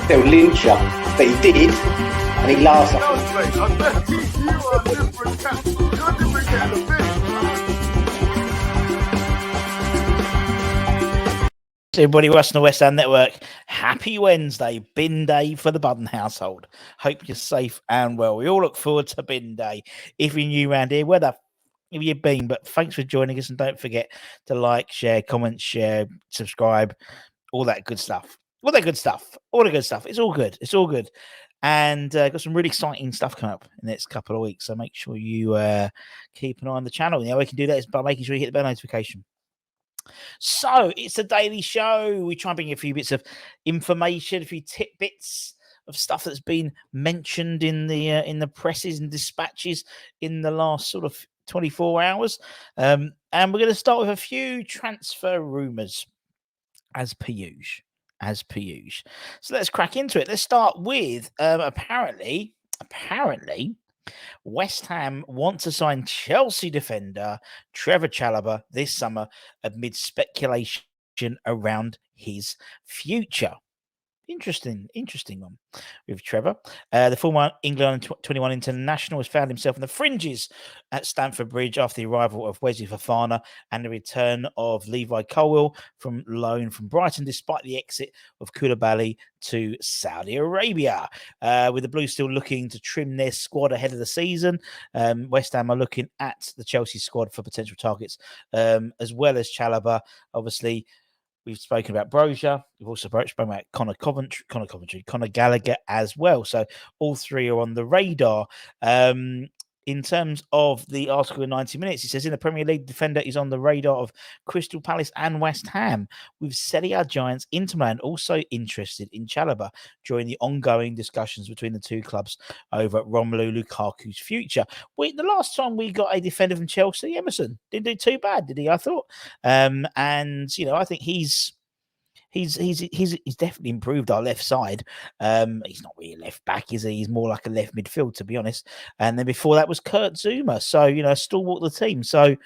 they'll lynch you. But he did, and he laughs at Everybody, Russ and the West Ham Network. Happy Wednesday, bin day for the Budden household. Hope you're safe and well. We all look forward to bin day. If you're new around here, where the f have you been? But thanks for joining us, and don't forget to like, share, comment, share, subscribe, all that good stuff. All the good stuff. It's all good. It's all good. And got some really exciting stuff coming up in the next couple of weeks. So make sure you keep an eye on the channel. The way we can do that is by making sure you hit the bell notification. So it's a daily show. We try and bring you a few bits of information, a few tidbits of stuff that's been mentioned in the presses and dispatches in the last sort of 24 hours. And we're going to start with a few transfer rumours, as per usual. So let's crack into it. Let's start with apparently, West Ham want to sign Chelsea defender Trevor Chalobah this summer amid speculation around his future. Interesting one with Trevor. The former England 21 international has found himself on the fringes at Stamford Bridge after the arrival of Wesley Fofana and the return of Levi Colwill from loan from Brighton, despite the exit of Koulibaly to Saudi Arabia. With the Blues still looking to trim their squad ahead of the season, West Ham are looking at the Chelsea squad for potential targets, as well as Chalabah. Obviously, we've spoken about Brozier. We've also spoken about Conor Gallagher as well. So all three are on the radar. In terms of the article in 90 minutes, it says in the Premier League, defender is on the radar of Crystal Palace and West Ham, with Serie A giants Inter Milan also interested in Chalobah during the ongoing discussions between the two clubs over Romelu Lukaku's future. The last time we got a defender from Chelsea, Emerson, didn't do too bad, did he? I thought, and I think he's definitely improved our left side. He's not really a left back, is he? He's more like a left midfield, to be honest. And then before that was Kurt Zouma. So, a stalwart of the team. So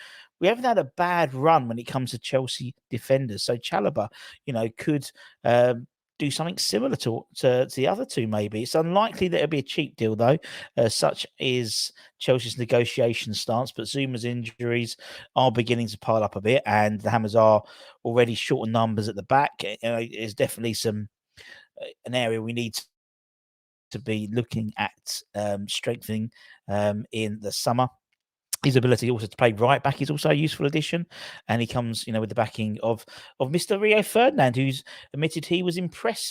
we haven't had a bad run when it comes to Chelsea defenders. So Chalobah, could do something similar to the other two, maybe. It's unlikely that it'll be a cheap deal, though, such is Chelsea's negotiation stance. But Zuma's injuries are beginning to pile up a bit, and the Hammers are already short of numbers at the back. It's definitely an area we need to be looking at strengthening in the summer. His ability also to play right back is also a useful addition, and he comes, with the backing of Mr. Rio Ferdinand, who's admitted he was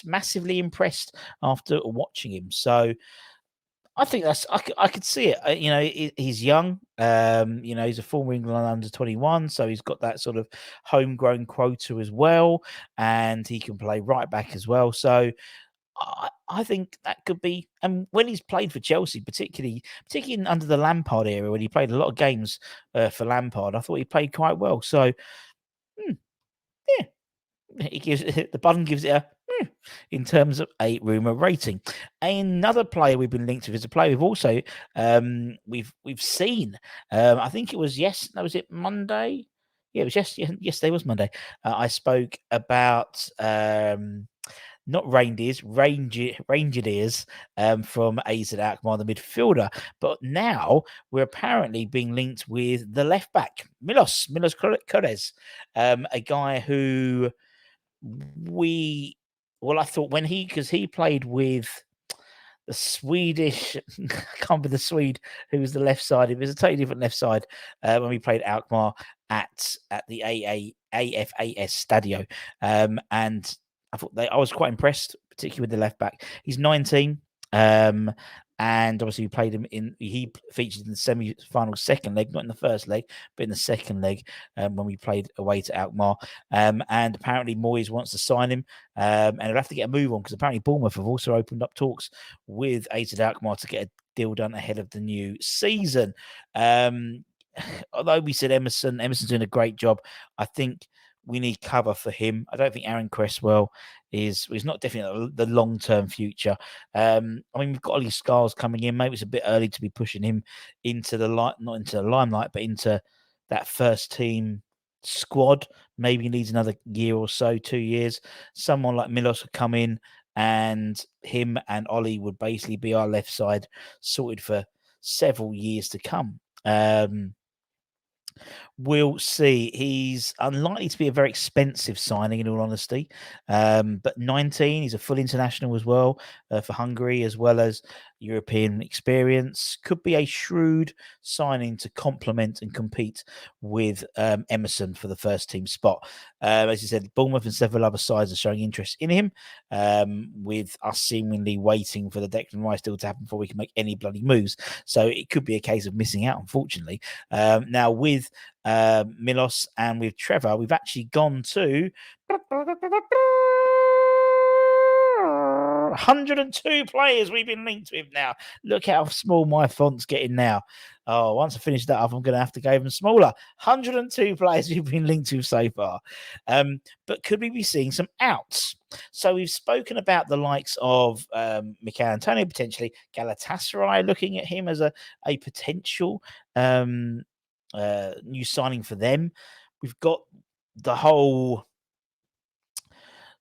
massively impressed after watching him. So I think I could see it. He's young. He's a former England under 21, so he's got that sort of homegrown quota as well, and he can play right back as well. So I think that could be, and when he's played for Chelsea, particularly under the Lampard era, when he played a lot of games for Lampard, I thought he played quite well. So, yeah, the Budden gives it a in terms of a rumour rating. Another player we've been linked to is a player we've also we've seen. I think it was was it Monday? Yeah, it was yesterday was Monday. I spoke about not reindeers, reindeers from AZ Alkmaar, the midfielder. But now we're apparently being linked with the left back, Milos Kores, a guy who I thought because he played with the Swedish, I can't remember the Swede who was the left side. It was a totally different left side when we played Alkmaar at the AFAS Stadio. And I thought I was quite impressed, particularly with the left back. He's 19, and obviously he featured in the semi-final second leg, not in the first leg, but in the second leg when we played away to Alkmaar. And apparently Moyes wants to sign him, and he'll have to get a move on because apparently Bournemouth have also opened up talks with AZ Alkmaar to get a deal done ahead of the new season. Although we said Emerson's doing a great job, I think we need cover for him. I don't think Aaron Cresswell is not definitely the long-term future. We've got Ollie Scars coming in. Maybe it's a bit early to be pushing him into the light, not into the limelight, but into that first team squad. Maybe he needs another year or so, 2 years. Someone like Milos will come in and him and Ollie would basically be our left side sorted for several years to come. We'll see. He's unlikely to be a very expensive signing, in all honesty. But 19, he's a full international as well for Hungary, as well as European experience. Could be a shrewd signing to complement and compete with Emerson for the first team spot. As you said, Bournemouth and several other sides are showing interest in him, with us seemingly waiting for the Declan Rice deal to happen before we can make any bloody moves. So it could be a case of missing out, unfortunately. Now, with Milos and with Trevor, we've actually gone to 102 players we've been linked with now. Look how small my font's getting now. Oh, once I finish that up, I'm going to have to go even smaller. 102 players we've been linked to so far. But could we be seeing some outs? So we've spoken about the likes of Mikel Antonio, potentially Galatasaray, looking at him as a potential new signing for them. We've got the whole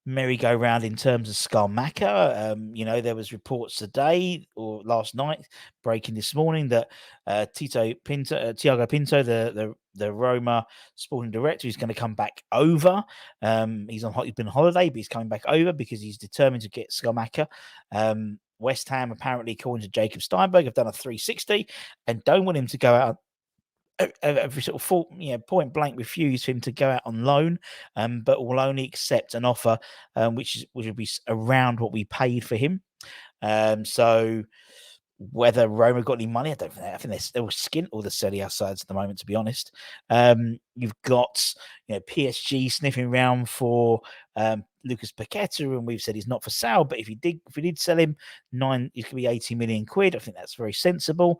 merry-go-round in terms of Skamaka. There was reports today or last night, breaking this morning, that Thiago Pinto, the Roma sporting director, is going to come back over. He's been on holiday, but he's coming back over because he's determined to get Skamaka. West Ham, apparently, according to Jacob Steinberg, have done a 360 and don't want him to go out. Every sort of point blank refuse for him to go out on loan, but will only accept an offer which would be around what we paid for him. So whether Roma got any money, I don't think. I think they're skint all the Serie A sides at the moment, to be honest. You've got PSG sniffing around for Lucas Paqueta, and we've said he's not for sale. But if we did sell him, it could be 80 million quid. I think that's very sensible.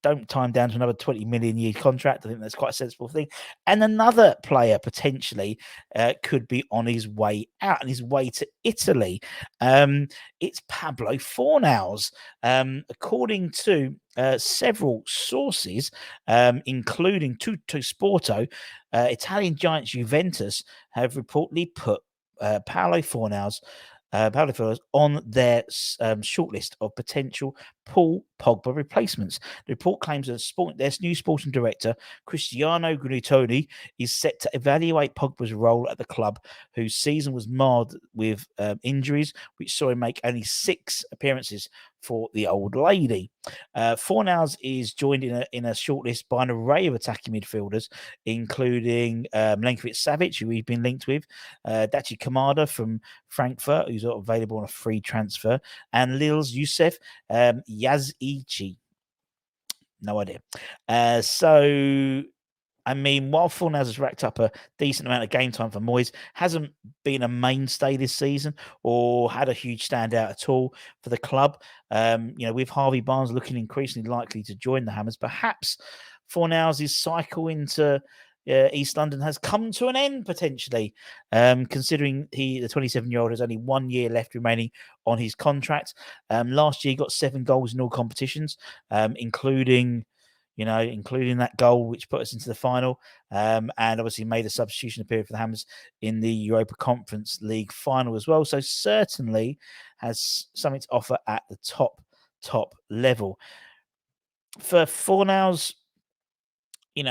Don't tie him down to another 20 million year contract. I think that's quite a sensible thing. And another player potentially could be on his way out and his way to Italy. It's Pablo Fornals. According to several sources, including Tutto Sporto, Italian giants Juventus have reportedly put Paolo Fornals on their shortlist of potential Paul Pogba replacements. The report claims that their new sporting director, Cristiano Grunitoni, is set to evaluate Pogba's role at the club, whose season was marred with injuries, which saw him make only 6 appearances for the old lady. Fornals is joined in a shortlist by an array of attacking midfielders, including Milenkovic-Savic, who we've been linked with, Dachi Kamada from Frankfurt, who's available on a free transfer, and Lille's Youssef Yazici. No idea. While Fornals has racked up a decent amount of game time for Moyes, hasn't been a mainstay this season or had a huge standout at all for the club. With Harvey Barnes looking increasingly likely to join the Hammers, perhaps Fornals' cycle into East London has come to an end, potentially, considering the 27-year-old has only 1 year left remaining on his contract. Last year, he got 7 goals in all competitions, including that goal which put us into the final, and obviously made a substitution appear for the Hammers in the Europa Conference League final as well. So certainly has something to offer at the top level. For Fornals,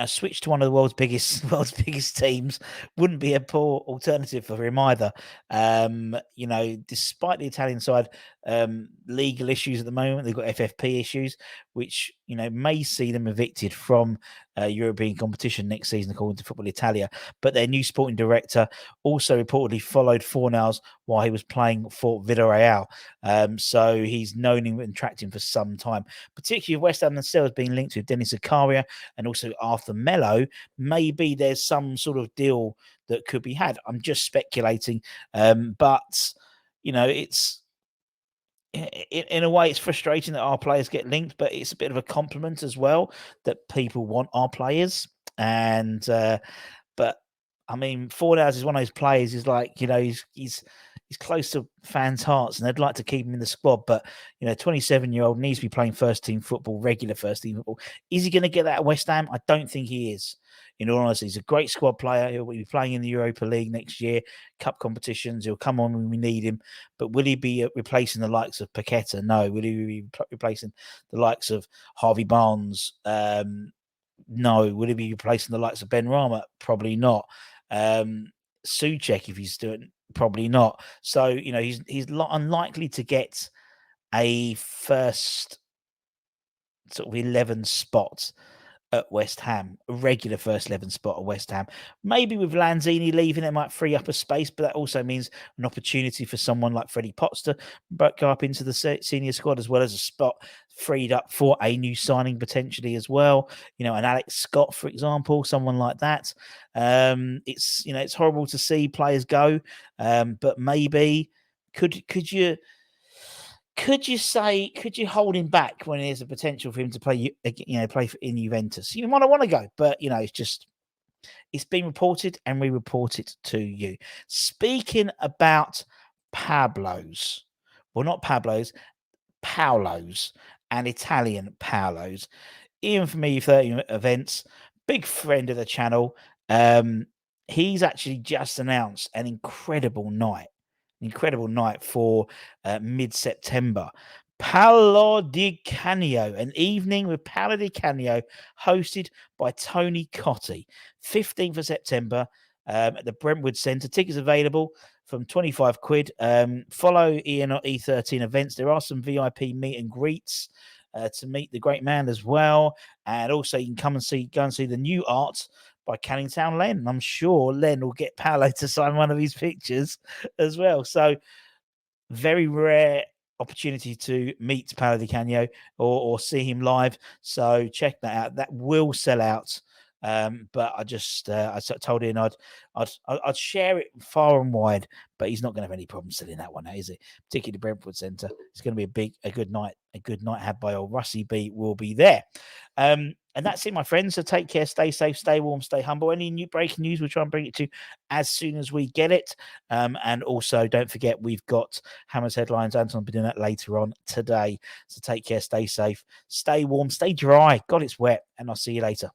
switch to one of the world's biggest teams wouldn't be a poor alternative for him either. Despite the Italian side legal issues at the moment, they've got FFP issues, which may see them evicted from European competition next season, according to Football Italia. But their new sporting director also reportedly followed Fornals while he was playing for Villarreal. So he's known him and tracked him for some time. Particularly West Ham themselves being linked with Denis Zakaria and also Arthur Melo. Maybe there's some sort of deal that could be had. I'm just speculating. But it's in a way, it's frustrating that our players get linked, but it's a bit of a compliment as well that people want our players. And but Fornals is one of those players. He's like, he's he's close to fans' hearts, and they'd like to keep him in the squad. But 27-year-old needs to be playing first team football, regular first team football. Is he going to get that at West Ham? I don't think he is. In all honesty, he's a great squad player. He'll be playing in the Europa League next year, cup competitions. He'll come on when we need him. But will he be replacing the likes of Paqueta? No. Will he be replacing the likes of Harvey Barnes? No. Will he be replacing the likes of Ben Rama? Probably not. Souček, if he's doing, probably not. So he's unlikely to get a first sort of 11 spot at West Ham, a regular first 11 spot at West Ham. Maybe with Lanzini leaving, it might free up a space, but that also means an opportunity for someone like Freddie Potts to go up into the senior squad, as well as a spot freed up for a new signing potentially as well. An Alex Scott, for example, someone like that. It's horrible to see players go, but maybe could you hold him back when there's a potential for him to play in Juventus? You might not want to go, but it's been reported and we report it to you. Speaking about Paolo's and Italian Paolo's, Ian from E30 Events, big friend of the channel. He's actually just announced an incredible night for mid-September. Paolo Di Canio, an evening with Paolo Di Canio, hosted by Tony Cotti, 15th of September at the Brentwood Centre. Tickets available from 25 quid. Follow Ian at E13 Events. There are some VIP meet and greets to meet the great man as well. And also you can go and see the new art by Canning Town Len. I'm sure Len will get Paolo to sign one of his pictures as well. So very rare opportunity to meet Paolo Di Canio or see him live. So check that out. That will sell out. But I told Ian I'd share it far and wide, but he's not going to have any problem selling that one out, is it? Particularly the Brentford Centre. It's going to be a good night had by old Russie B will be there. And that's it, my friends. So take care, stay safe, stay warm, stay humble. Any new breaking news, we'll try and bring it to you as soon as we get it. And also, don't forget, we've got Hammer's Headlines. Anton will be doing that later on today. So take care, stay safe, stay warm, stay dry. God, it's wet. And I'll see you later.